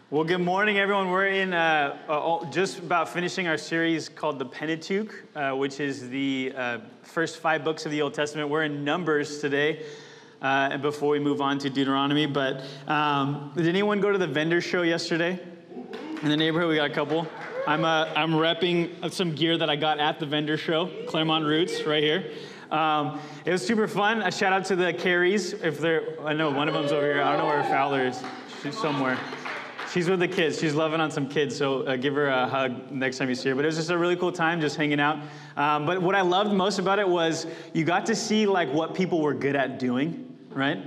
Well, good morning, everyone. We're in just about finishing our series called the Pentateuch, which is the first 5 books of the Old Testament. We're in Numbers today, and before we move on to Deuteronomy. But did anyone go to the vendor show yesterday? In the neighborhood, we got a couple. I'm repping some gear that I got at the vendor show, Claremont Roots, right here. It was super fun. A shout out to the Carries. I know one of them's over here. I don't know where Fowler is. She's somewhere. She's with the kids. She's loving on some kids, so give her a hug next time you see her. But it was just a really cool time, just hanging out. But what I loved most about it was you got to see like what people were good at doing, right?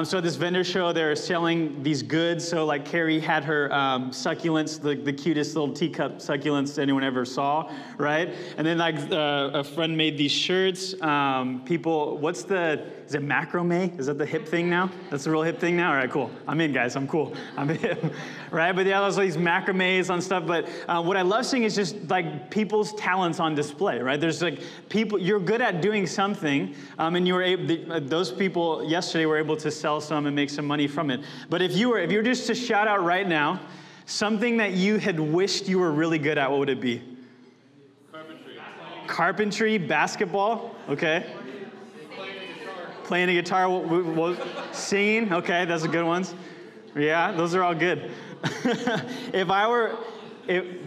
So at this vendor show, they're selling these goods. So like Carrie had her succulents, the cutest little teacup succulents anyone ever saw, right? And then like a friend made these shirts. Is it macrame? Is that the hip thing now? That's the real hip thing now? All right, cool. I'm in, guys. I'm cool. I'm in, right? But yeah, there's all these macrames on stuff. But what I love seeing is just like people's talents on display, right? There's like people, you're good at doing something, and you were able, those people yesterday were able to sell some and make some money from it. But if you were just to shout out right now, something that you had wished you were really good at, what would it be? Carpentry, basketball, okay. Playing a guitar, singing, okay, that's a good ones. Yeah, those are all good.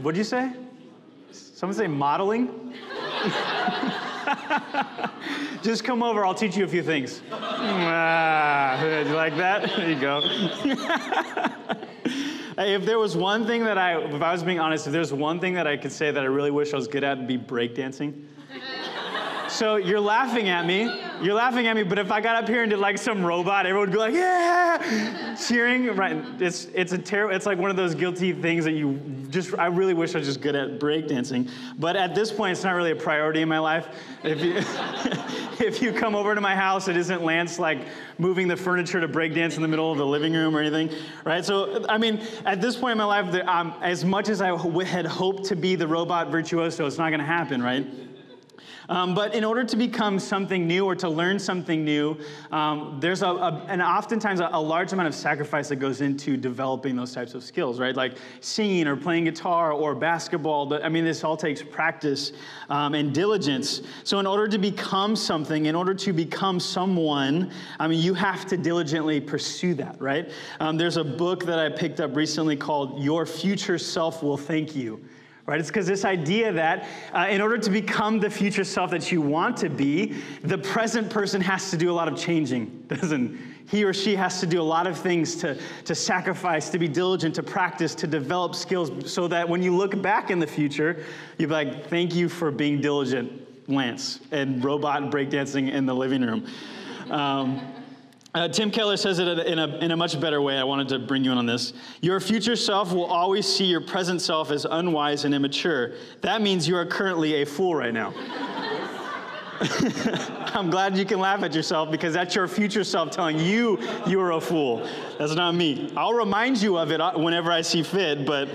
What'd you say? Someone say modeling? Just come over, I'll teach you a few things. You like that? There you go. If there was one thing if I was being honest, if there's one thing that I could say that I really wish I was good at, it'd be breakdancing. So you're laughing at me, but if I got up here and did like some robot, everyone would be like, yeah, cheering, right? It's like one of those guilty things that I really wish I was just good at breakdancing. But at this point, it's not really a priority in my life. If you come over to my house, it isn't Lance like moving the furniture to breakdance in the middle of the living room or anything, right? So, I mean, at this point in my life, as much as I had hoped to be the robot virtuoso, it's not going to happen, right? But in order to become something new or to learn something new, there's oftentimes a large amount of sacrifice that goes into developing those types of skills, right? Like singing or playing guitar or basketball. This all takes practice and diligence. So in order to become something, in order to become someone, you have to diligently pursue that, right? There's a book that I picked up recently called Your Future Self Will Thank You. Right? It's because this idea that in order to become the future self that you want to be, the present person has to do a lot of changing, doesn't he or she has to do a lot of things to sacrifice, to be diligent, to practice, to develop skills so that when you look back in the future, you're like, thank you for being diligent, Lance, and robot and breakdancing in the living room. Tim Keller says it in a much better way. I wanted to bring you in on this. Your future self will always see your present self as unwise and immature. That means you are currently a fool right now. I'm glad you can laugh at yourself because that's your future self telling you are a fool. That's not me. I'll remind you of it whenever I see fit, but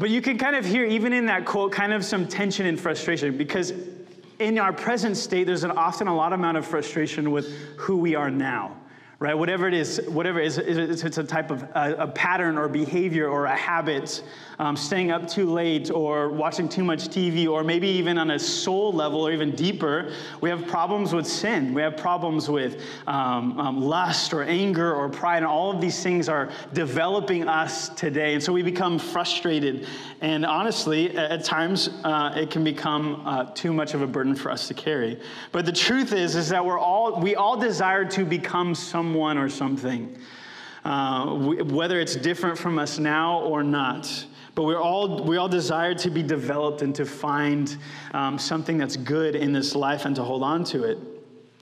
you can kind of hear, even in that quote, kind of some tension and frustration because in our present state, there's often a lot amount of frustration with who we are now, right? Whatever it is, it's a type of a pattern or behavior or a habit, staying up too late or watching too much TV, or maybe even on a soul level or even deeper, we have problems with sin. We have problems with lust or anger or pride, and all of these things are developing us today. And so we become frustrated. And honestly, at times, it can become too much of a burden for us to carry. But the truth is that we all desire to become someone or something, whether it's different from us now or not. But we all desire to be developed and to find something that's good in this life and to hold on to it.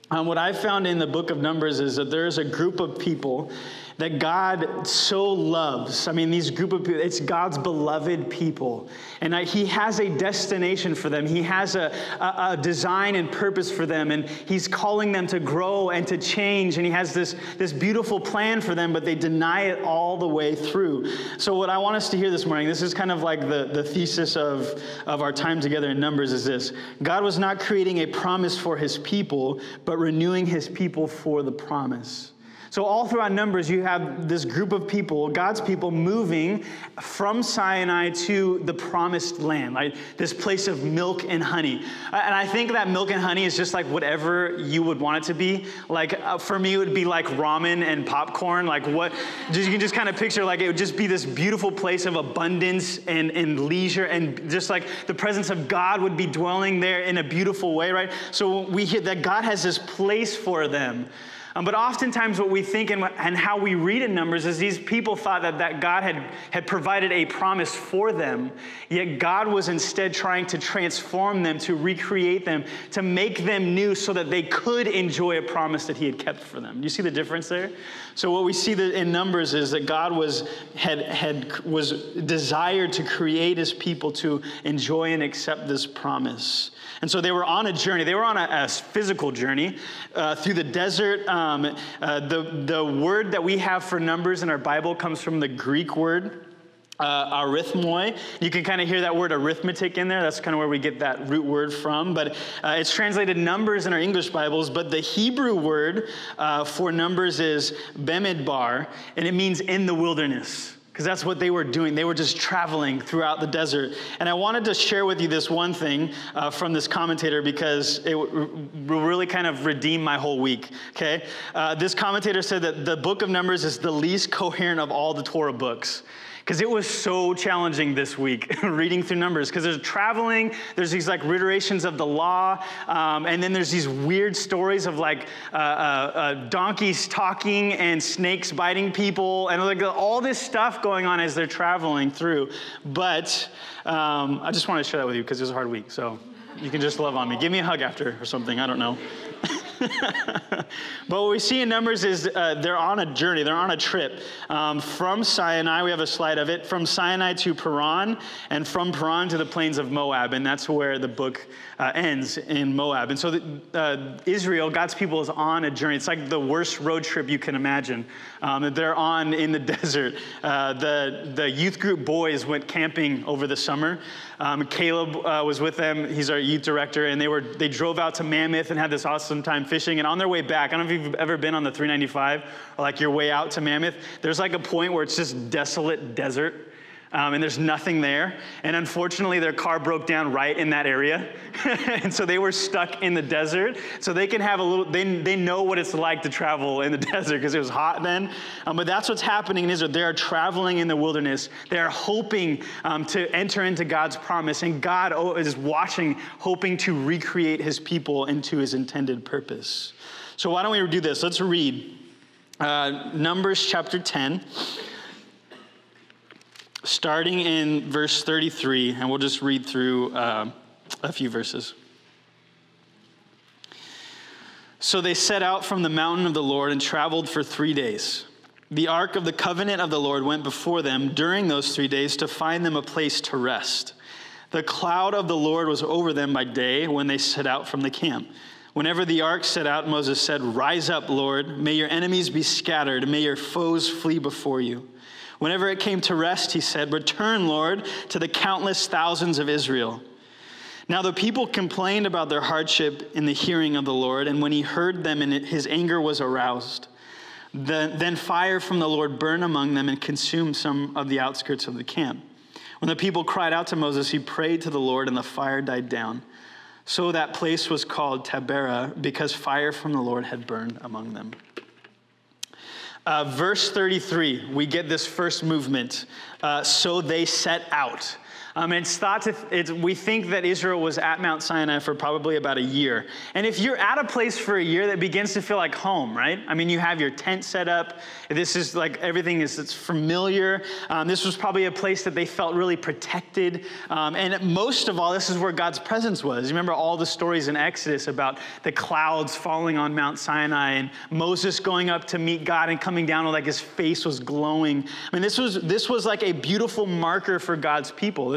What I found in the book of Numbers is that there is a group of people that God so loves. These group of people, it's God's beloved people. And he has a destination for them. He has a design and purpose for them. And he's calling them to grow and to change. And he has this beautiful plan for them, but they deny it all the way through. So what I want us to hear this morning, this is kind of like the thesis of our time together in Numbers, is this. God was not creating a promise for his people, but renewing his people for the promise. So all throughout Numbers, you have this group of people, God's people, moving from Sinai to the promised land, like this place of milk and honey. And I think that milk and honey is just like whatever you would want it to be. Like for me, it would be like ramen and popcorn. Like what, you can just kind of picture like it would just be this beautiful place of abundance and leisure, and just like the presence of God would be dwelling there in a beautiful way, right? So we hear that God has this place for them. But oftentimes what we think and how we read in Numbers is these people thought that God had provided a promise for them, yet God was instead trying to transform them, to recreate them, to make them new so that they could enjoy a promise that he had kept for them. Do you see the difference there? So what we see in Numbers is that God was desired to create his people to enjoy and accept this promise. And so they were on a journey. They were on a physical journey through the desert. The word that we have for numbers in our Bible comes from the Greek word arithmoi. You can kind of hear that word arithmetic in there. That's kind of where we get that root word from. But it's translated numbers in our English Bibles. But the Hebrew word for numbers is bemidbar, and it means in the wilderness. Because that's what they were doing. They were just traveling throughout the desert. And I wanted to share with you this one thing from this commentator because it will really kind of redeem my whole week, okay? This commentator said that the book of Numbers is the least coherent of all the Torah books. Because it was so challenging this week, reading through Numbers. Because there's traveling, there's these like reiterations of the law, and then there's these weird stories of like donkeys talking and snakes biting people, and like all this stuff going on as they're traveling through. But I just wanted to share that with you because it was a hard week. So you can just love on me. Give me a hug after or something. I don't know. But what we see in Numbers is they're on a journey, they're on a trip from Sinai. We have a slide of it, from Sinai to Paran, and from Paran to the plains of Moab, and that's where the book ends, in Moab. And so Israel, God's people, is on a journey. It's like the worst road trip you can imagine that they're on in the desert. The youth group boys went camping over the summer. Caleb was with them. He's our youth director, and they drove out to Mammoth and had this awesome time fishing. And on their way back, I don't know if you've ever been on the 395 or like your way out to Mammoth. There's like a point where it's just desolate desert. And there's nothing there. And unfortunately, their car broke down right in that area. And so they were stuck in the desert. So they can have they know what it's like to travel in the desert because it was hot then. But that's what's happening in Israel. They are traveling in the wilderness. They are hoping to enter into God's promise. And God is watching, hoping to recreate his people into his intended purpose. So why don't we do this? Let's read Numbers chapter 10. Starting in verse 33, and we'll just read through a few verses. So they set out from the mountain of the Lord and traveled for 3 days. The ark of the covenant of the Lord went before them during those 3 days to find them a place to rest. The cloud of the Lord was over them by day when they set out from the camp. Whenever the ark set out, Moses said, "Rise up, Lord. May your enemies be scattered. May your foes flee before you." Whenever it came to rest, he said, "Return, Lord, to the countless thousands of Israel." Now the people complained about their hardship in the hearing of the Lord, and when he heard them, his anger was aroused. Then fire from the Lord burned among them and consumed some of the outskirts of the camp. When the people cried out to Moses, he prayed to the Lord, and the fire died down. So that place was called Taberah, because fire from the Lord had burned among them. Verse 33, we get this first movement. So they set out. We think that Israel was at Mount Sinai for probably about a year. And if you're at a place for a year, that begins to feel like home, right? I mean, you have your tent set up. This is like everything it's familiar. This was probably a place that they felt really protected. And most of all, this is where God's presence was. You remember all the stories in Exodus about the clouds falling on Mount Sinai and Moses going up to meet God and coming down like his face was glowing. I mean, this was like a beautiful marker for God's people.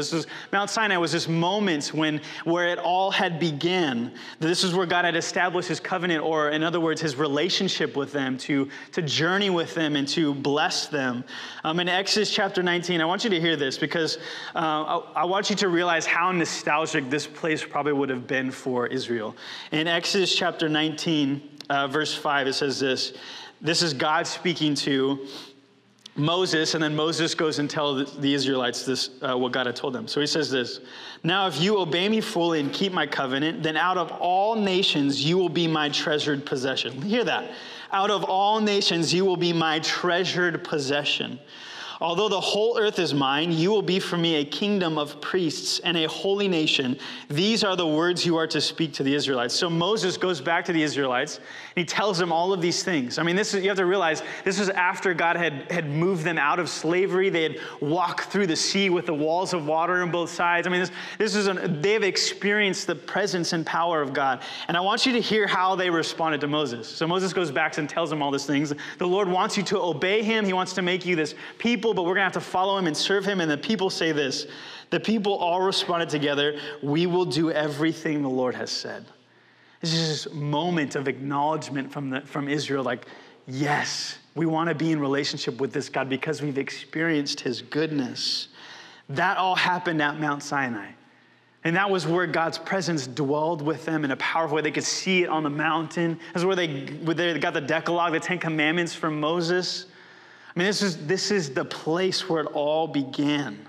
Mount Sinai was this moment where it all had began. This is where God had established his covenant, or in other words, his relationship with them, to journey with them and to bless them. In Exodus chapter 19, I want you to hear this because I want you to realize how nostalgic this place probably would have been for Israel. In Exodus chapter 19, verse 5, it says this: This is God speaking to Moses, and then Moses goes and tells the Israelites this, what God had told them. So he says this, "Now if you obey me fully and keep my covenant, then out of all nations you will be my treasured possession." Hear that. Out of all nations you will be my treasured possession. Although the whole earth is mine, you will be for me a kingdom of priests and a holy nation. These are the words you are to speak to the Israelites. So Moses goes back to the Israelites, and he tells them all of these things. I mean, you have to realize, this was after God had moved them out of slavery. They had walked through the sea with the walls of water on both sides. I mean, they have experienced the presence and power of God. And I want you to hear how they responded to Moses. So Moses goes back and tells them all these things. The Lord wants you to obey him. He wants to make you this people, but we're going to have to follow him and serve him. And the people say this. The people all responded together, "We will do everything the Lord has said." This is this moment of acknowledgement from Israel, like, yes, we want to be in relationship with this God because we've experienced his goodness. That all happened at Mount Sinai. And that was where God's presence dwelled with them in a powerful way. They could see it on the mountain. That's where they got the Decalogue, the 10 Commandments from Moses. I mean, this is the place where it all began.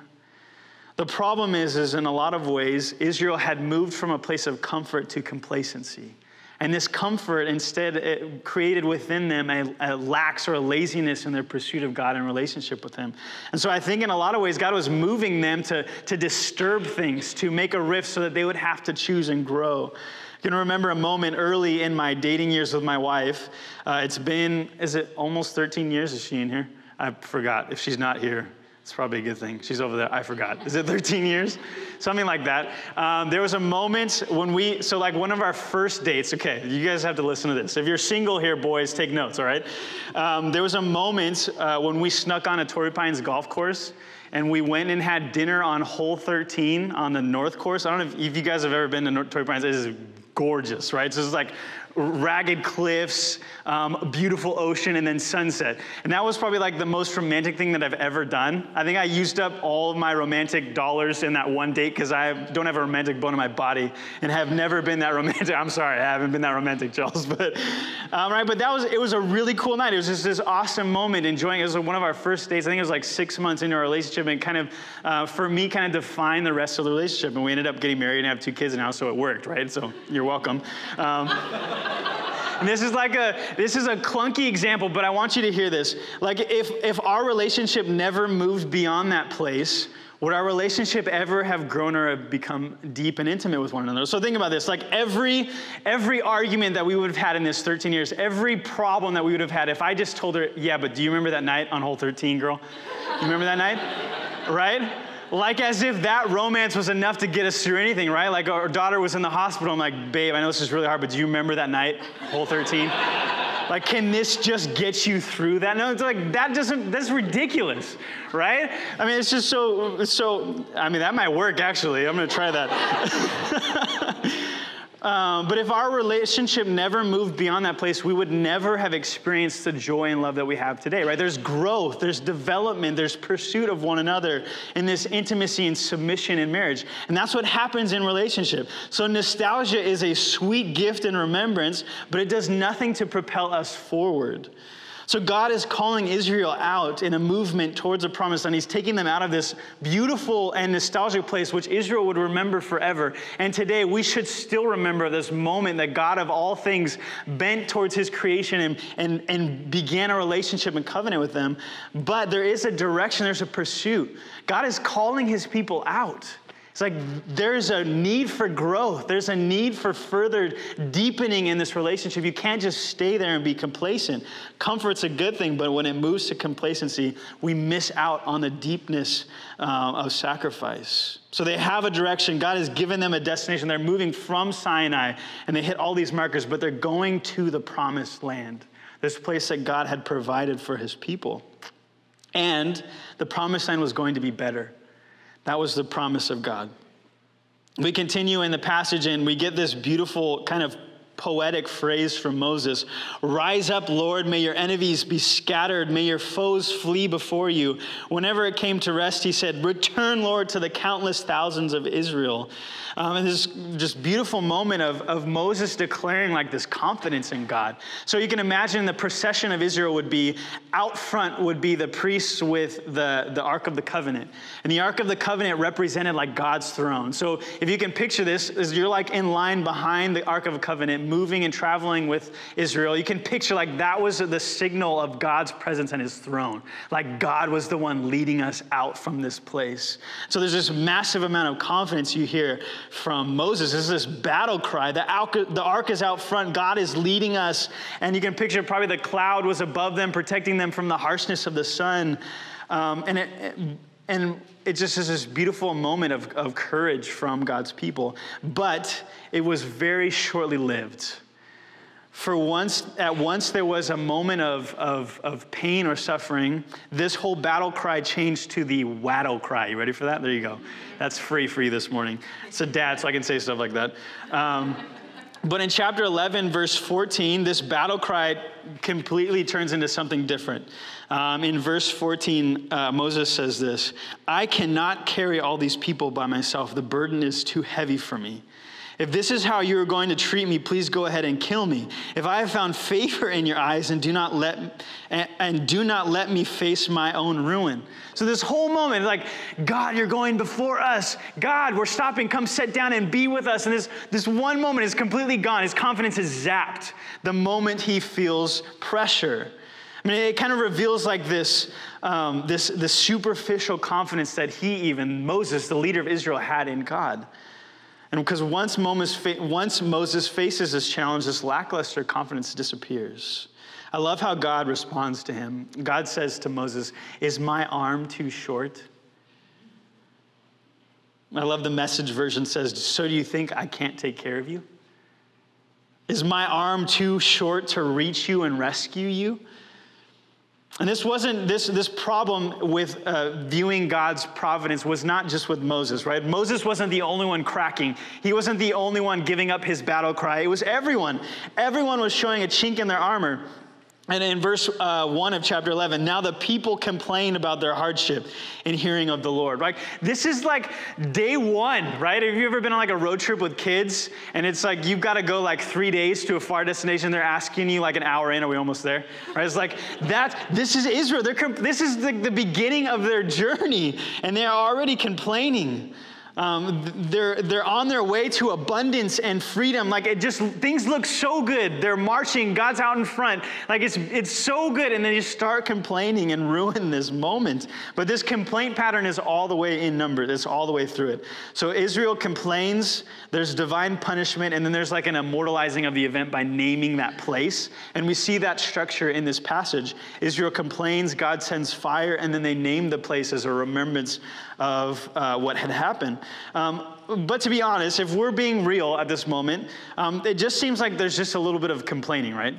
The problem is in a lot of ways, Israel had moved from a place of comfort to complacency. And this comfort instead it created within them a lax or a laziness in their pursuit of God and relationship with him. And so I think in a lot of ways, God was moving them to disturb things, to make a rift so that they would have to choose and grow. I can remember a moment early in my dating years with my wife. Is it almost 13 years? Is she in here? I forgot. If she's not here, it's probably a good thing. She's over there. I forgot. Is it 13 years? Something like that. There was a moment when one of our first dates, okay, you guys have to listen to this. If you're single here, boys, take notes, all right? There was a moment when we snuck on a Torrey Pines golf course, and we went and had dinner on hole 13 on the north course. I don't know if you guys have ever been to Torrey Pines. It is gorgeous, right? So it's like ragged cliffs, beautiful ocean, and then sunset. And that was probably like the most romantic thing that I've ever done. I think I used up all of my romantic dollars in that one date because I don't have a romantic bone in my body and have never been that romantic. I'm sorry, I haven't been that romantic, Charles. But right, but it was a really cool night. It was just this awesome moment, enjoying. It was one of our first dates. I think it was like 6 months into our relationship, and kind of for me, kind of defined the rest of the relationship. And we ended up getting married and have 2 kids now, so it worked, right? So you're welcome. And this is a clunky example, but I want you to hear this. Like if our relationship never moved beyond that place, would our relationship ever have grown or have become deep and intimate with one another? So think about this. Like every argument that we would have had in this 13 years, every problem that we would have had, if I just told her, yeah, but do you remember that night on hole 13, girl? You remember that night? Right? Like as if that romance was enough to get us through anything, right? Like our daughter was in the hospital. I'm like, babe, I know this is really hard, but do you remember that night, hole 13? Like, can this just get you through that? No, it's like, that's ridiculous, right? I mean, it's just so, I mean, that might work actually. I'm gonna try that. But if our relationship never moved beyond that place, we would never have experienced the joy and love that we have today, right? There's growth, there's development, there's pursuit of one another in this intimacy and submission in marriage. And that's what happens in relationship. So nostalgia is a sweet gift and remembrance, but it does nothing to propel us forward. So God is calling Israel out in a movement towards a promise, and he's taking them out of this beautiful and nostalgic place, which Israel would remember forever. And today we should still remember this moment that God of all things bent towards his creation and began a relationship and covenant with them. But there is a direction, there's a pursuit. God is calling his people out. It's like there's a need for growth. There's a need for further deepening in this relationship. You can't just stay there and be complacent. Comfort's a good thing, but when it moves to complacency, we miss out on the deepness of sacrifice. So they have a direction. God has given them a destination. They're moving from Sinai, and they hit all these markers, but they're going to the promised land, this place that God had provided for his people. And the promised land was going to be better. That was the promise of God. We continue in the passage and we get this beautiful kind of poetic phrase from Moses. Rise up, Lord, may your enemies be scattered, may your foes flee before you. Whenever it came to rest, he said, return, Lord, to the countless thousands of Israel. And this just beautiful moment of Moses declaring like this confidence in God. So you can imagine the procession of Israel would be, out front would be the priests with the Ark of the Covenant. And the Ark of the Covenant represented like God's throne. So if you can picture this, as you're like in line behind the Ark of the Covenant, moving and traveling with Israel, you can picture like that was the signal of God's presence and his throne. Like God was the one leading us out from this place. So there's this massive amount of confidence you hear from Moses. This is this battle cry. The ark is out front. God is leading us. And you can picture probably the cloud was above them, protecting them from the harshness of the sun. And it just is this beautiful moment of courage from God's people. But it was very shortly lived. At once there was a moment of pain or suffering. This whole battle cry changed to the waddle cry. You ready for that? There you go. That's free for you this morning. It's a dad, so I can say stuff like that. But in chapter 11, verse 14, this battle cry completely turns into something different. In verse 14, Moses says this, I cannot carry all these people by myself. The burden is too heavy for me. If this is how you are going to treat me, please go ahead and kill me. If I have found favor in your eyes, and do not let me face my own ruin. So this whole moment, like, God, you're going before us. God, we're stopping. Come sit down and be with us. And this one moment is completely gone. His confidence is zapped the moment he feels pressure. I mean, it kind of reveals like this superficial confidence that Moses, the leader of Israel, had in God. And because once Moses faces this challenge, this lackluster confidence disappears. I love how God responds to him. God says to Moses, is my arm too short? I love the Message version says, so do you think I can't take care of you? Is my arm too short to reach you and rescue you? And this problem with viewing God's providence was not just with Moses, right? Moses wasn't the only one cracking. He wasn't the only one giving up his battle cry. It was everyone. Everyone was showing a chink in their armor. And in verse 1 of chapter 11, now the people complain about their hardship in hearing of the Lord, right? This is like day one, right? Have you ever been on like a road trip with kids and it's like you've got to go like 3 days to a far destination. They're asking you like an hour in, are we almost there? Right? It's like this is Israel. This is the beginning of their journey and they are already complaining. They're on their way to abundance and freedom. Like things look so good. They're marching. God's out in front. Like it's so good. And then you start complaining and ruin this moment. But this complaint pattern is all the way in numbered. It's all the way through it. So Israel complains. There's divine punishment. And then there's like an immortalizing of the event by naming that place. And we see that structure in this passage. Israel complains. God sends fire. And then they name the place as a remembrance of what had happened. But to be honest, if we're being real at this moment, it just seems like there's just a little bit of complaining, right?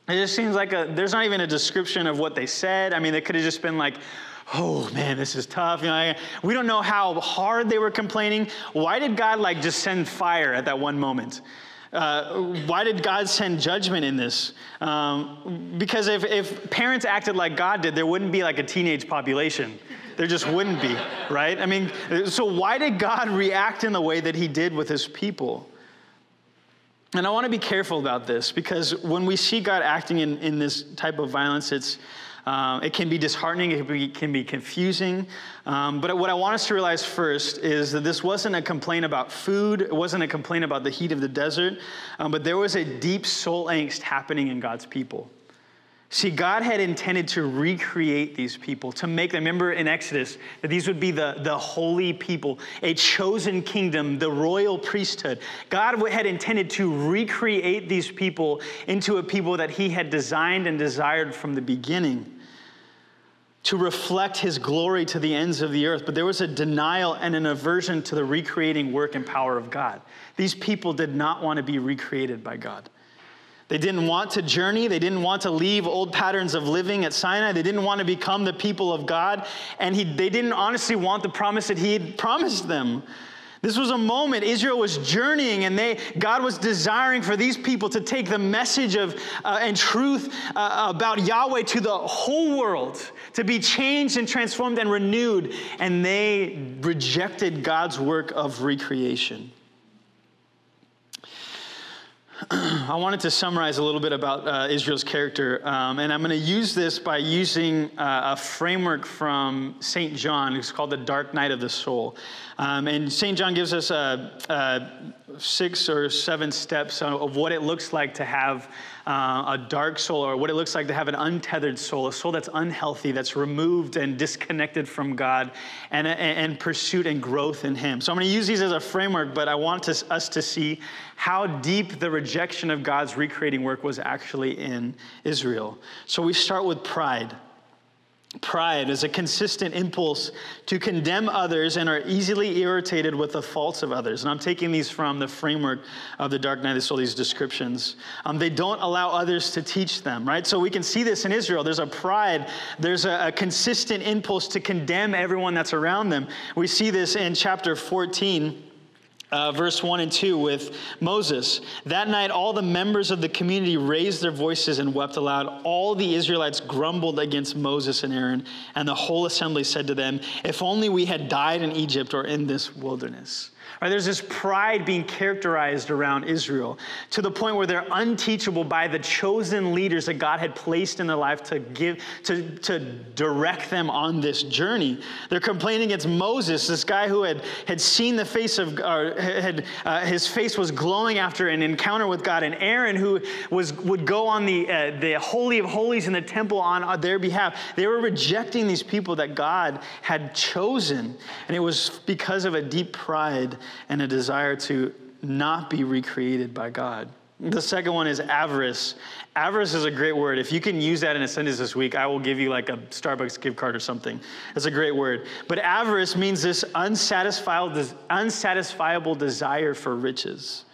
It just seems like there's not even a description of what they said. I mean, they could have just been like, oh man, this is tough. We don't know how hard they were complaining. Why did God just send fire at that one moment? Why did God send judgment in this? Because if parents acted like God did, there wouldn't be like a teenage population. There just wouldn't be, right? I mean, so why did God react in the way that he did with his people? And I want to be careful about this because when we see God acting in this type of violence, it can be disheartening, it can be confusing. But what I want us to realize first is that this wasn't a complaint about food. It wasn't a complaint about the heat of the desert. But there was a deep soul angst happening in God's people. See, God had intended to recreate these people, to make them, remember in Exodus, that these would be the holy people, a chosen kingdom, the royal priesthood. God had intended to recreate these people into a people that he had designed and desired from the beginning, to reflect his glory to the ends of the earth. But there was a denial and an aversion to the recreating work and power of God. These people did not want to be recreated by God. They didn't want to journey. They didn't want to leave old patterns of living at Sinai. They didn't want to become the people of God. And they didn't honestly want the promise that he had promised them. This was a moment Israel was journeying, and God was desiring for these people to take the message of and truth about Yahweh to the whole world, to be changed and transformed and renewed, and they rejected God's work of recreation. I wanted to summarize a little bit about Israel's character, and I'm going to use this by using a framework from St. John. It's called the dark night of the soul. And St. John gives us 6 or 7 steps of what it looks like to have a dark soul, or what it looks like to have an untethered soul, a soul that's unhealthy, that's removed and disconnected from God, and pursuit and growth in Him. So I'm going to use these as a framework, but I want us to see how deep the rejection of God's recreating work was actually in Israel. So we start with pride. Pride is a consistent impulse to condemn others and are easily irritated with the faults of others. And I'm taking these from the framework of the dark night of the soul, these descriptions. They don't allow others to teach them, right? So we can see this in Israel. There's a pride. There's a consistent impulse to condemn everyone that's around them. We see this in chapter 14. Verse 1 and 2 with Moses. That night, all the members of the community raised their voices and wept aloud. All the Israelites grumbled against Moses and Aaron, and the whole assembly said to them, if only we had died in Egypt or in this wilderness. Right, there's this pride being characterized around Israel to the point where they're unteachable by the chosen leaders that God had placed in their life to direct them on this journey. They're complaining against Moses, this guy who had seen the face of, his face was glowing after an encounter with God, and Aaron who would go on the Holy of Holies in the temple on their behalf. They were rejecting these people that God had chosen, and it was because of a deep pride and a desire to not be recreated by God. The second one is avarice. Avarice is a great word. If you can use that in a sentence this week, I will give you like a Starbucks gift card or something. It's a great word. But avarice means this unsatisfiable desire for riches.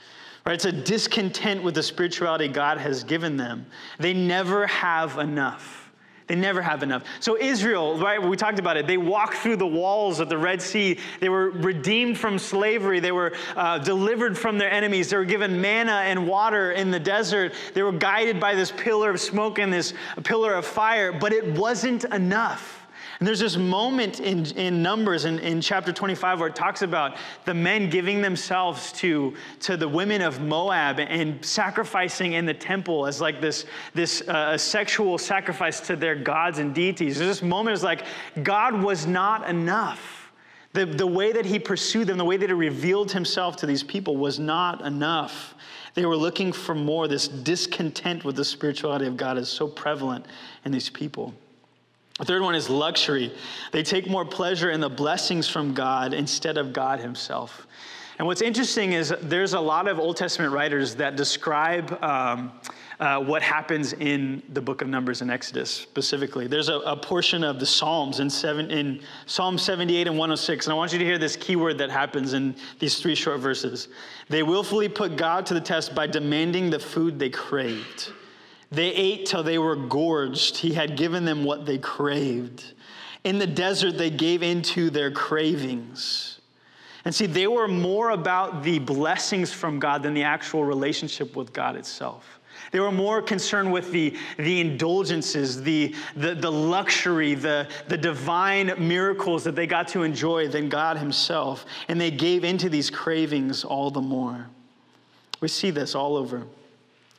Right? It's a discontent with the spirituality God has given them. They never have enough. They never have enough. So Israel, right, we talked about it. They walked through the walls of the Red Sea. They were redeemed from slavery. They were delivered from their enemies. They were given manna and water in the desert. They were guided by this pillar of smoke and this pillar of fire, but it wasn't enough. And there's this moment in Numbers in chapter 25 where it talks about the men giving themselves to the women of Moab and sacrificing in the temple as like this sexual sacrifice to their gods and deities. There's this moment is like God was not enough. The way that He pursued them, the way that He revealed Himself to these people was not enough. They were looking for more. This discontent with the spirituality of God is so prevalent in these people. The third one is luxury. They take more pleasure in the blessings from God instead of God Himself. And what's interesting is there's a lot of Old Testament writers that describe what happens in the book of Numbers and Exodus specifically. There's a portion of the Psalms in Psalm 78 and 106, and I want you to hear this key word that happens in these 3 short verses. They willfully put God to the test by demanding the food they craved. They ate till they were gorged. He had given them what they craved. In the desert, they gave into their cravings. And see, they were more about the blessings from God than the actual relationship with God itself. They were more concerned with the indulgences, the luxury, the divine miracles that they got to enjoy than God Himself. And they gave into these cravings all the more. We see this all over.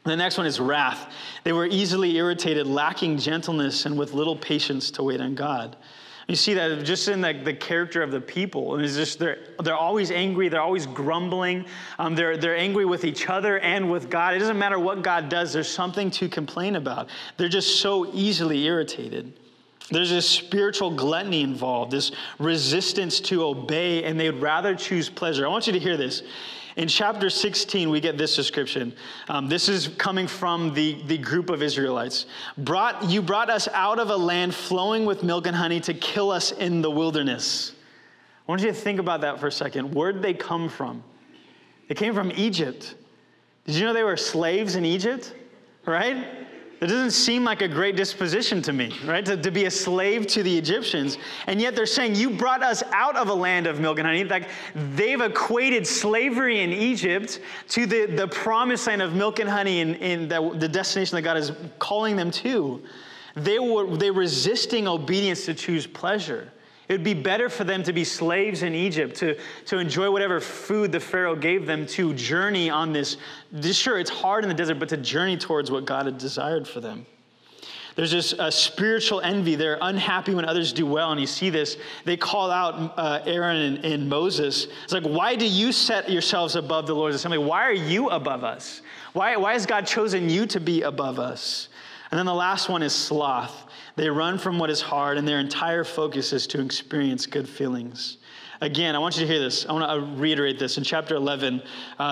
The next one is wrath. They were easily irritated, lacking gentleness, and with little patience to wait on God. You see that just in the character of the people. And it's just they're always angry. They're always grumbling. They're angry with each other and with God. It doesn't matter what God does. There's something to complain about. They're just so easily irritated. There's this spiritual gluttony involved, this resistance to obey, and they'd rather choose pleasure. I want you to hear this. In chapter 16, we get this description. This is coming from the group of Israelites. You brought us out of a land flowing with milk and honey to kill us in the wilderness. I want you to think about that for a second. Where did they come from? They came from Egypt. Did you know they were slaves in Egypt? Right? It doesn't seem like a great disposition to me, right? To be a slave to the Egyptians. And yet they're saying, you brought us out of a land of milk and honey. Like, they've equated slavery in Egypt to the promised land of milk and honey in the destination that God is calling them to. They resisting obedience to choose pleasure. It would be better for them to be slaves in Egypt, to enjoy whatever food the Pharaoh gave them, to journey on this. Sure, it's hard in the desert, but to journey towards what God had desired for them. There's this spiritual envy. They're unhappy when others do well, and you see this. They call out Aaron and Moses. It's like, why do you set yourselves above the Lord's assembly? Why are you above us? Why has God chosen you to be above us? And then the last one is sloth. They run from what is hard, and their entire focus is to experience good feelings. Again, I want you to hear this. I want to reiterate this. In chapter 11,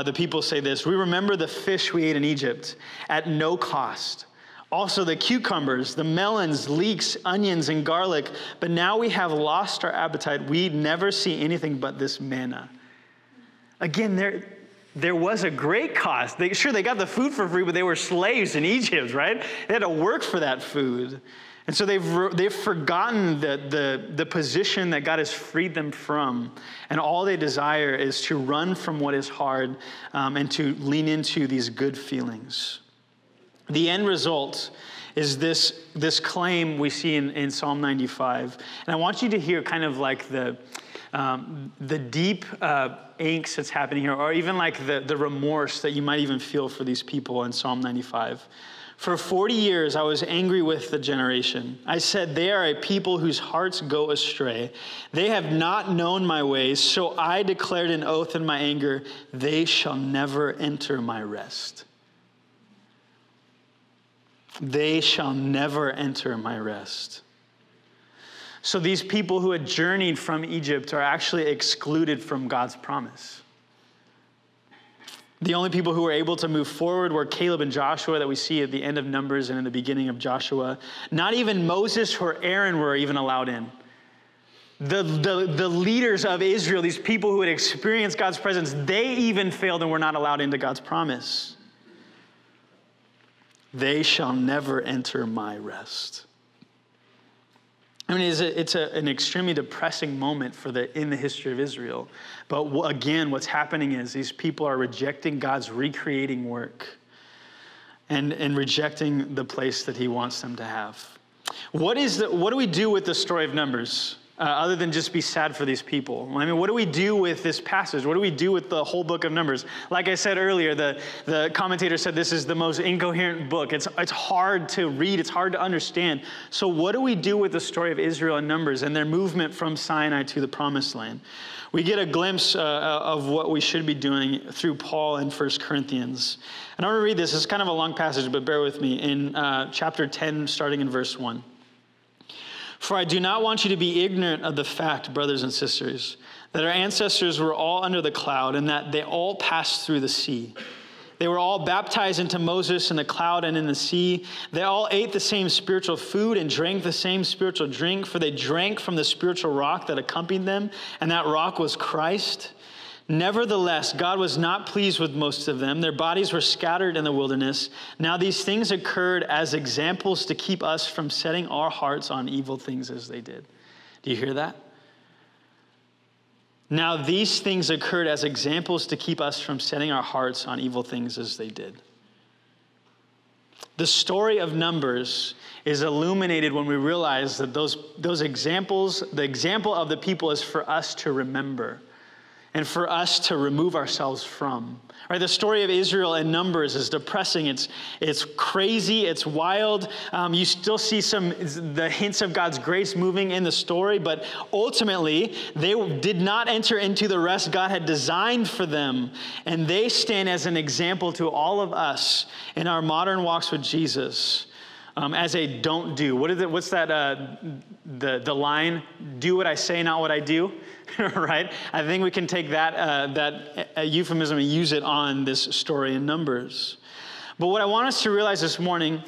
the people say this: we remember the fish we ate in Egypt at no cost. Also the cucumbers, the melons, leeks, onions, and garlic. But now we have lost our appetite. We never see anything but this manna. Again, there was a great cost. They got the food for free, but they were slaves in Egypt, right? They had to work for that food. And so they've forgotten the position that God has freed them from. And all they desire is to run from what is hard and to lean into these good feelings. The end result is this claim we see in Psalm 95. And I want you to hear kind of like the deep angst that's happening here, or even like the remorse that you might even feel for these people in Psalm 95. For 40 years, I was angry with the generation. I said, they are a people whose hearts go astray. They have not known my ways, so I declared an oath in my anger, they shall never enter my rest. They shall never enter my rest. So these people who had journeyed from Egypt are actually excluded from God's promise. The only people who were able to move forward were Caleb and Joshua that we see at the end of Numbers and in the beginning of Joshua. Not even Moses or Aaron were even allowed in. The leaders of Israel, these people who had experienced God's presence, they even failed and were not allowed into God's promise. They shall never enter my rest. I mean, it's an extremely depressing moment in the history of Israel. But again, what's happening is these people are rejecting God's recreating work and rejecting the place that he wants them to have. What do we do with the story of Numbers? Other than just be sad for these people? I mean, what do we do with this passage? What do we do with the whole book of Numbers? Like I said earlier, the commentator said this is the most incoherent book. It's hard to read. It's hard to understand. So what do we do with the story of Israel and Numbers and their movement from Sinai to the Promised Land? We get a glimpse of what we should be doing through Paul in 1 Corinthians. And I want to read this. It's kind of a long passage, but bear with me. In chapter 10, starting in verse 1. For I do not want you to be ignorant of the fact, brothers and sisters, that our ancestors were all under the cloud and that they all passed through the sea. They were all baptized into Moses in the cloud and in the sea. They all ate the same spiritual food and drank the same spiritual drink, for they drank from the spiritual rock that accompanied them, and that rock was Christ. Nevertheless, God was not pleased with most of them. Their bodies were scattered in the wilderness. Now these things occurred as examples to keep us from setting our hearts on evil things as they did. Do you hear that? Now these things occurred as examples to keep us from setting our hearts on evil things as they did. The story of Numbers is illuminated when we realize that those examples, the example of the people is for us to remember and for us to remove ourselves from. Right? The story of Israel in Numbers is depressing. It's crazy. It's wild. You still see the hints of God's grace moving in the story, but ultimately, they did not enter into the rest God had designed for them, and they stand as an example to all of us in our modern walks with Jesus. As a don't do. What's that, the line? Do what I say, not what I do, right? I think we can take that euphemism and use it on this story in Numbers. But what I want us to realize this morning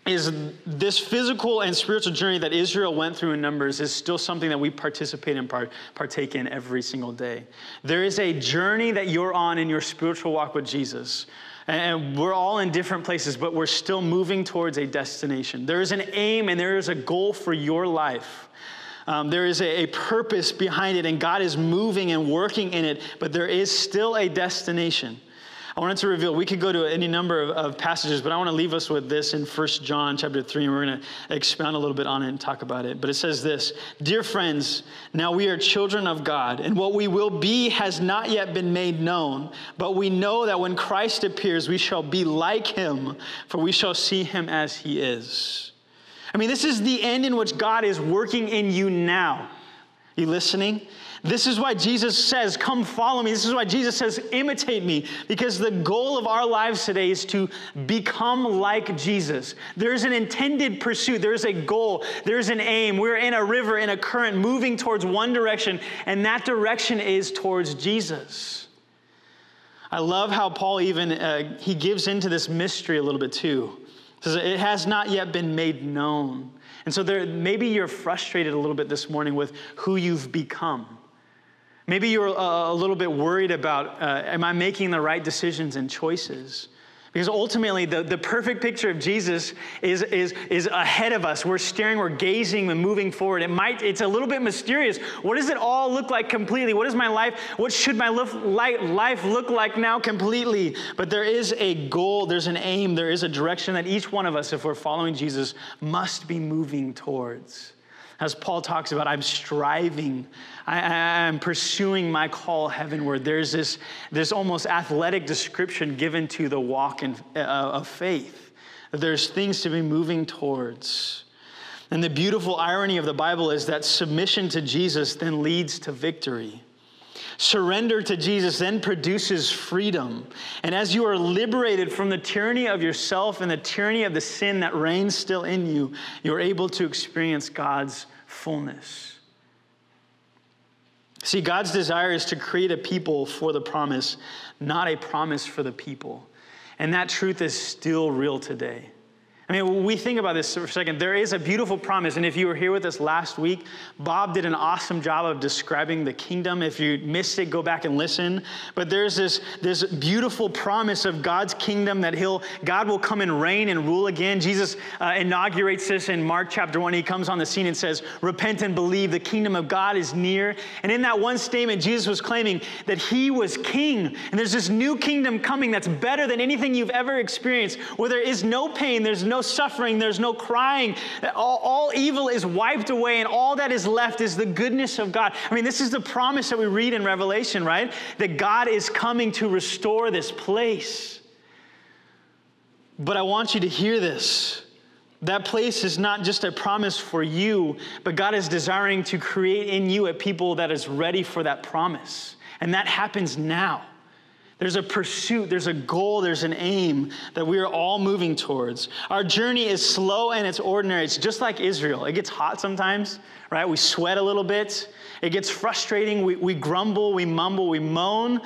is this physical and spiritual journey that Israel went through in Numbers is still something that we participate and partake in every single day. There is a journey that you're on in your spiritual walk with Jesus And we're all in different places, but we're still moving towards a destination. There is an aim and there is a goal for your life. There is a purpose behind it, and God is moving and working in it, but there is still a destination. I wanted to reveal, we could go to any number of passages, but I want to leave us with this in 1 John chapter 3, and we're going to expound a little bit on it and talk about it. But it says this, "Dear friends, now we are children of God, and what we will be has not yet been made known, but we know that when Christ appears, we shall be like him, for we shall see him as he is." I mean, this is the end in which God is working in you now. You listening? This is why Jesus says, "Come follow me." This is why Jesus says, "Imitate me," because the goal of our lives today is to become like Jesus. There's an intended pursuit. There's a goal. There's an aim. We're in a river, in a current, moving towards one direction, and that direction is towards Jesus. I love how Paul even, he gives into this mystery a little bit too. He says, it has not yet been made known. And so maybe you're frustrated a little bit this morning with who you've become. Maybe you're a little bit worried about, am I making the right decisions and choices? Because ultimately, the perfect picture of Jesus is ahead of us. We're staring, we're gazing, and moving forward. It's a little bit mysterious. What does it all look like completely? What is my life? What should my life look like now completely? But there is a goal, there's an aim, there is a direction that each one of us, if we're following Jesus, must be moving towards. As Paul talks about, I'm striving, I'm pursuing my call heavenward. There's this almost athletic description given to the walk of faith. There's things to be moving towards. And the beautiful irony of the Bible is that submission to Jesus then leads to victory. Surrender to Jesus then produces freedom. And as you are liberated from the tyranny of yourself and the tyranny of the sin that reigns still in you, you're able to experience God's fullness. See, God's desire is to create a people for the promise, not a promise for the people. And that truth is still real today. I mean, when we think about this for a second, there is a beautiful promise. And if you were here with us last week, Bob did an awesome job of describing the kingdom. If you missed it, go back and listen. But there's this beautiful promise of God's kingdom that God will come and reign and rule again. Jesus inaugurates this in Mark chapter 1. He comes on the scene and says, "Repent and believe, the kingdom of God is near." And in that one statement, Jesus was claiming that he was king. And there's this new kingdom coming that's better than anything you've ever experienced, where there is no pain, there's no suffering, there's no crying. All evil is wiped away, and all that is left is the goodness of God. I mean, this is the promise that we read in Revelation, right? That God is coming to restore this place. But I want you to hear this. That place is not just a promise for you, but God is desiring to create in you a people that is ready for that promise. And that happens now. There's a pursuit, there's a goal, there's an aim that we are all moving towards. Our journey is slow and it's ordinary. It's just like Israel. It gets hot sometimes, right? We sweat a little bit. It gets frustrating. We grumble, we mumble, we moan.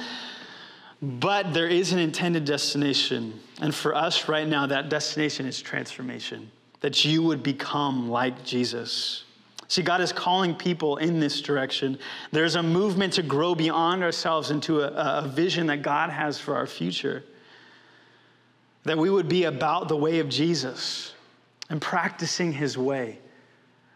But there is an intended destination. And for us right now, that destination is transformation. That you would become like Jesus. See, God is calling people in this direction. There's a movement to grow beyond ourselves into a vision that God has for our future. That we would be about the way of Jesus and practicing his way.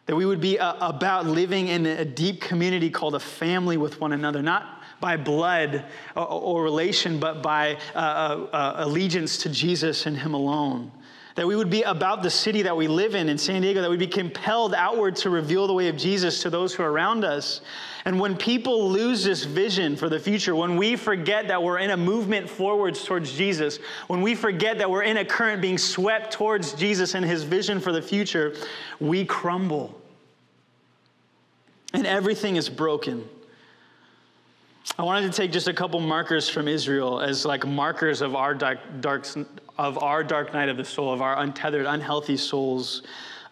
That we would be about living in a deep community called a family with one another, not by blood or relation, but by allegiance to Jesus and him alone. That we would be about the city that we live in San Diego, that we'd be compelled outward to reveal the way of Jesus to those who are around us. And when people lose this vision for the future, when we forget that we're in a movement forwards towards Jesus, when we forget that we're in a current being swept towards Jesus and his vision for the future, we crumble. And everything is broken. I wanted to take just a couple markers from Israel as like markers of our dark night of the soul, of our untethered, unhealthy souls.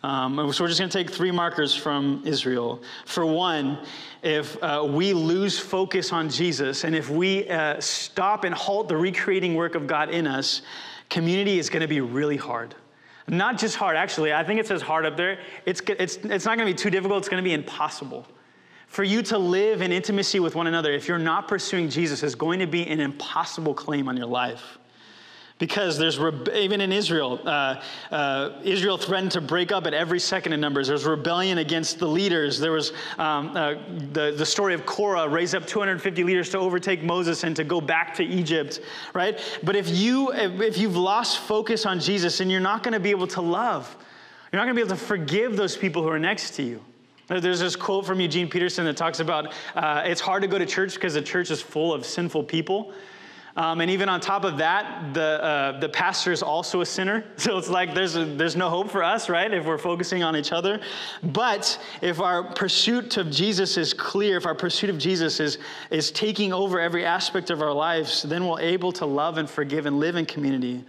So we're just going to take 3 markers from Israel. For one, if we lose focus on Jesus, and if we stop and halt the recreating work of God in us, community is going to be really hard. Not just hard, actually. I think it says hard up there. It's not going to be too difficult. It's going to be impossible. For you to live in intimacy with one another, if you're not pursuing Jesus, is going to be an impossible claim on your life. Because there's, even in Israel, Israel threatened to break up at every second in Numbers. There's rebellion against the leaders. There was the story of Korah raised up 250 leaders to overtake Moses and to go back to Egypt, right? But if you've lost focus on Jesus, then you're not going to be able to love. You're not going to be able to forgive those people who are next to you. There's this quote from Eugene Peterson that talks about it's hard to go to church because the church is full of sinful people. And even on top of that, the pastor is also a sinner. So it's like there's no hope for us, right, if we're focusing on each other. But if our pursuit of Jesus is clear, if our pursuit of Jesus is taking over every aspect of our lives, then we're able to love and forgive and live in community.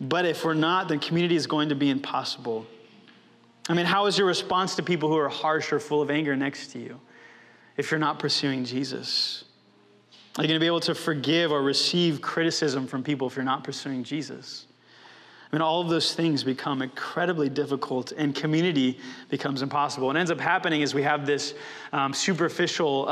But if we're not, then community is going to be impossible. I mean, how is your response to people who are harsh or full of anger next to you if you're not pursuing Jesus? Are you going to be able to forgive or receive criticism from people if you're not pursuing Jesus? I mean, all of those things become incredibly difficult, and community becomes impossible. What ends up happening is we have this superficial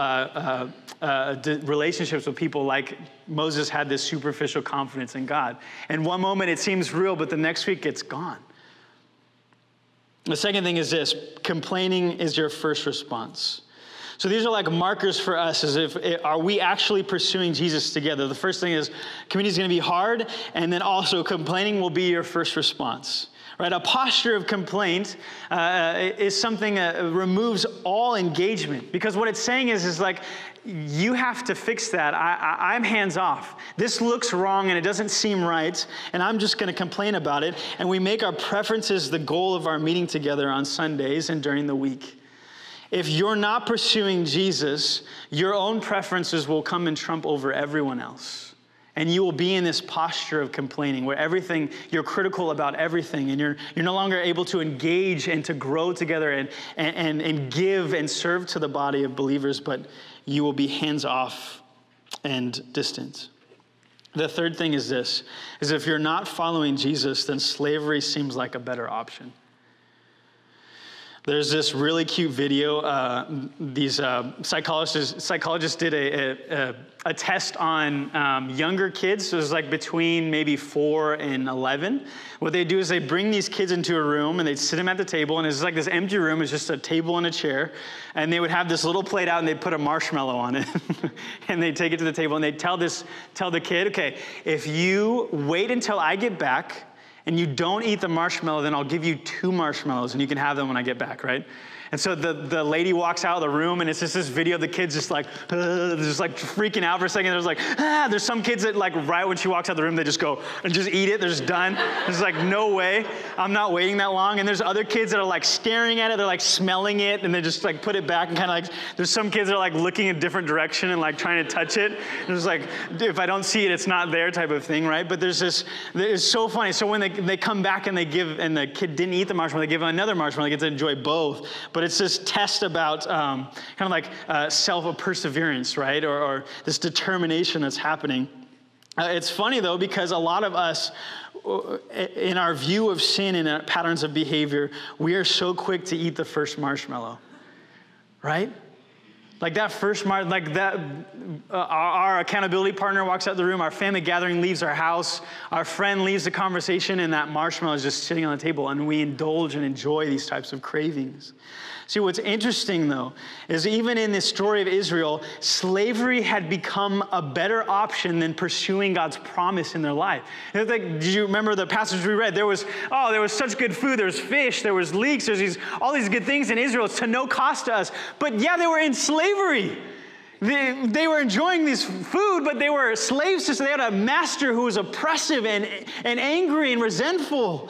relationships with people, like Moses had this superficial confidence in God. And one moment it seems real, but the next week it's gone. The second thing is this: complaining is your first response. So these are like markers for us as if, are we actually pursuing Jesus together? The first thing is community is going to be hard, and then also complaining will be your first response. Right? A posture of complaint is something that removes all engagement, because what it's saying is like, you have to fix that. I'm hands off. This looks wrong and it doesn't seem right, and I'm just going to complain about it. And we make our preferences the goal of our meeting together on Sundays and during the week. If you're not pursuing Jesus, your own preferences will come and trump over everyone else. And you will be in this posture of complaining where you're critical about everything, and you're no longer able to engage and to grow together and give and serve to the body of believers, but you will be hands off and distant. The third thing is this, is if you're not following Jesus, then slavery seems like a better option. There's this really cute video. These psychologists did a test on younger kids. So it was like between maybe 4 and 11. What they do is they bring these kids into a room and they'd sit them at the table, and it's like this empty room. It's just a table and a chair, and they would have this little plate out and they'd put a marshmallow on it, and they'd take it to the table and they'd tell the kid, okay, if you wait until I get back and you don't eat the marshmallow, then I'll give you 2 marshmallows and you can have them when I get back, right? And so the lady walks out of the room, and it's just this video of the kids just like freaking out for a second. There's like, there's some kids that like right when she walks out of the room, they just go and just eat it. They're just done. There's like, no way, I'm not waiting that long. And there's other kids that are like staring at it. They're like smelling it, and they just like put it back and kind of like, there's some kids that are like looking in a different direction and like trying to touch it. There's like, if I don't see it, it's not there type of thing, right? But it's so funny. So when they come back and and the kid didn't eat the marshmallow, they give him another marshmallow. They get to enjoy both. But it's this test about kind of like self-perseverance, right? Or this determination that's happening. It's funny, though, because a lot of us, in our view of sin and our patterns of behavior, we are so quick to eat the first marshmallow, right? Like that first our accountability partner walks out the room, our family gathering leaves our house, our friend leaves the conversation, and that marshmallow is just sitting on the table, and we indulge and enjoy these types of cravings. See, what's interesting, though, is even in this story of Israel, slavery had become a better option than pursuing God's promise in their life. Did you remember the passage we read? There was such good food. There was fish. There was leeks. There's all these good things in Israel. It's to no cost to us. But yeah, they were in slavery. They were enjoying this food, but they were slaves to, so they had a master who was oppressive and angry and resentful.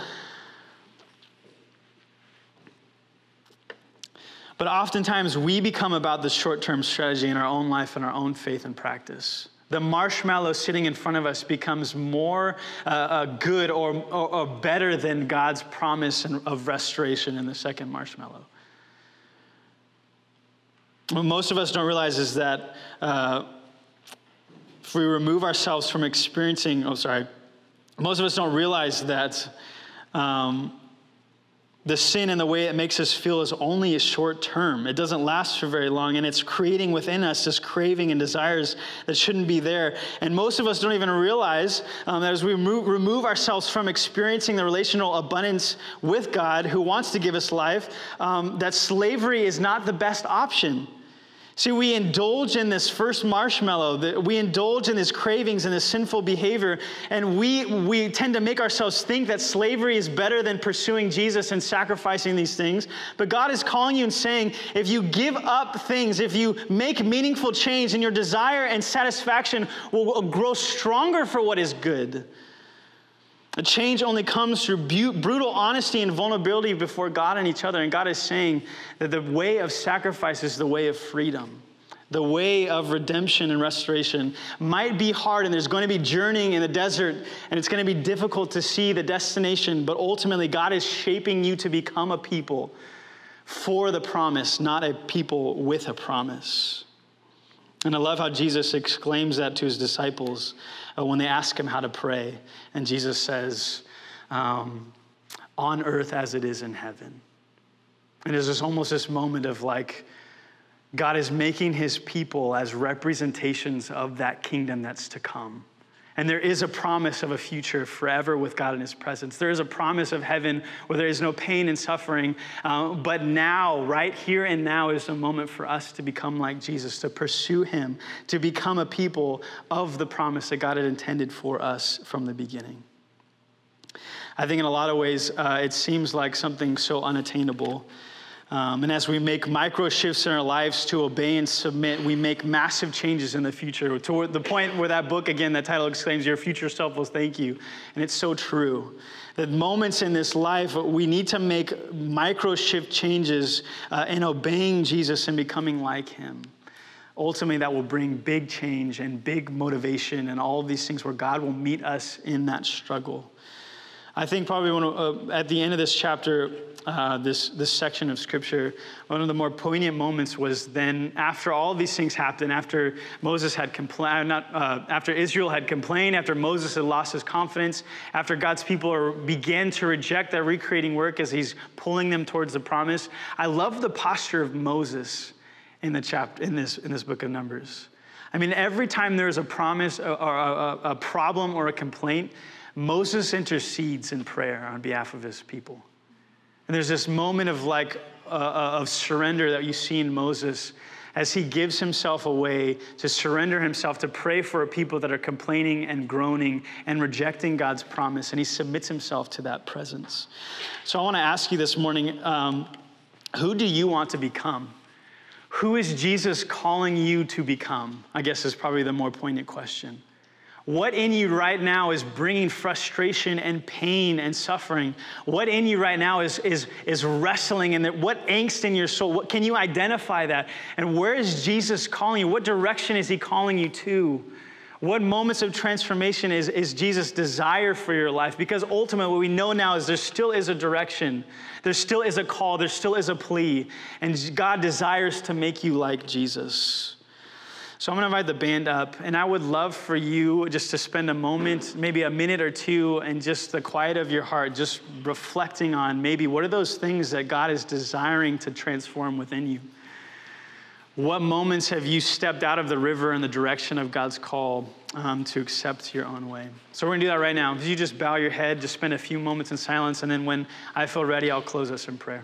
But oftentimes we become about the short-term strategy in our own life and our own faith and practice. The marshmallow sitting in front of us becomes more good or better than God's promise of restoration in the second marshmallow. What most of us don't realize is that if we remove ourselves from experiencing, most of us don't realize that The sin and the way it makes us feel is only a short term. It doesn't last for very long, and it's creating within us this craving and desires that shouldn't be there. And most of us don't even realize that as we remove ourselves from experiencing the relational abundance with God, who wants to give us life, that slavery is not the best option. See, we indulge in this first marshmallow, we indulge in these cravings and this sinful behavior, and we tend to make ourselves think that slavery is better than pursuing Jesus and sacrificing these things. But God is calling you and saying, if you give up things, if you make meaningful change, and your desire and satisfaction will grow stronger for what is good. A change only comes through brutal honesty and vulnerability before God and each other. And God is saying that the way of sacrifice is the way of freedom. The way of redemption and restoration might be hard, and there's going to be journeying in the desert, and it's going to be difficult to see the destination, but ultimately God is shaping you to become a people for the promise, not a people with a promise. And I love how Jesus exclaims that to his disciples when they ask him how to pray. And Jesus says, on earth as it is in heaven. And there's almost this moment of like, God is making his people as representations of that kingdom that's to come. And there is a promise of a future forever with God in his presence. There is a promise of heaven where there is no pain and suffering. But now, right here and now, is the moment for us to become like Jesus, to pursue him, to become a people of the promise that God had intended for us from the beginning. I think in a lot of ways, it seems like something so unattainable. And as we make micro shifts in our lives to obey and submit, we make massive changes in the future. To the point where that book, again, that title exclaims, your future self will thank you. And it's so true. That moments in this life, we need to make micro shift changes in obeying Jesus and becoming like him. Ultimately, that will bring big change and big motivation and all of these things where God will meet us in that struggle. I think probably at the end of this chapter, this section of scripture, one of the more poignant moments was then after all of these things happened, after Moses had after Israel had complained, after Moses had lost his confidence, after God's people began to reject that recreating work as he's pulling them towards the promise. I love the posture of Moses in the chapter in this book of Numbers. I mean, every time there's a promise or a problem or a complaint, Moses intercedes in prayer on behalf of his people. And there's this moment of of surrender that you see in Moses as he gives himself away to surrender himself to pray for a people that are complaining and groaning and rejecting God's promise. And he submits himself to that presence. So I want to ask you this morning, who do you want to become? Who is Jesus calling you to become? I guess is probably the more poignant question. What in you right now is bringing frustration and pain and suffering? What in you right now is wrestling, and what angst in your soul? What can you identify that? And where is Jesus calling you? What direction is he calling you to? What moments of transformation is Jesus' desire for your life? Because ultimately what we know now is there still is a direction. There still is a call. There still is a plea. And God desires to make you like Jesus. So I'm going to invite the band up, and I would love for you just to spend a moment, maybe a minute or two, in just the quiet of your heart, just reflecting on maybe what are those things that God is desiring to transform within you. What moments have you stepped out of the river in the direction of God's call to accept your own way? So we're going to do that right now. If you just bow your head, just spend a few moments in silence, and then when I feel ready, I'll close us in prayer.